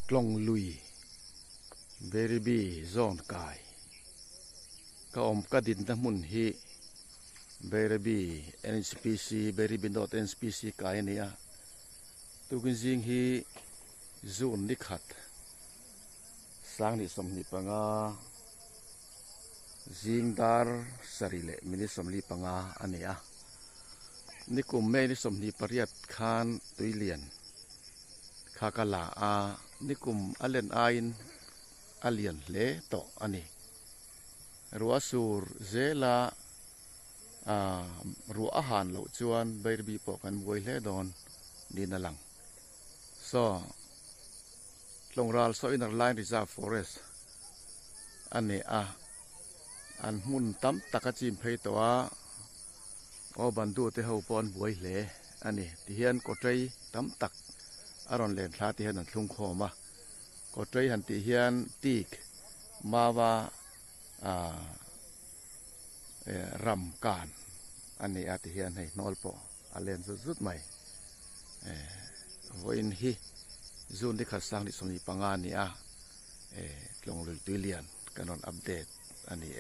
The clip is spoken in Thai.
กลองลุยเบริบีซอนกายก็อมกระดินทั้งมุนฮีเบริบี NSPC เบริบี not NSPC กายเนี่ยตุกินจิงฮีซูนนิขัดสร้างนิสมนิปังาจิงดาร์สริเลมินิสมนิปังาอันเนี้ยนิคุมเมนิสมนิปริยัตคานตุยเลียนคากะลาอานิคุมอเลนไอนอเลียนเลโตอันนี้รัวสูรเจลารัวอาหารเหล่าจวนเบรบีปอกันบวยเลดอนดินลังลงรัลโซอินเนอร์ไลน์ริซาร์ฟอเรสอันนี้อันมุนตั้มตะกจิมเพยตัวบันดูเตหูปอนบวยเลอันนี้ที่เห็นกดใจตั้มตักอารอนเลนคลาที่เห็นนั่นลุงคอมากดใจหันที่เห็นตีกมาว่ารำการอันนี้อาทิเห็นให้นอลปออเลนสุดๆใหม่วันนี้ซูนที่ขัดสร้างที่สมนิปังงานนี่ลงลุยตุยเลียนกันนอนอัปเดตอันนี้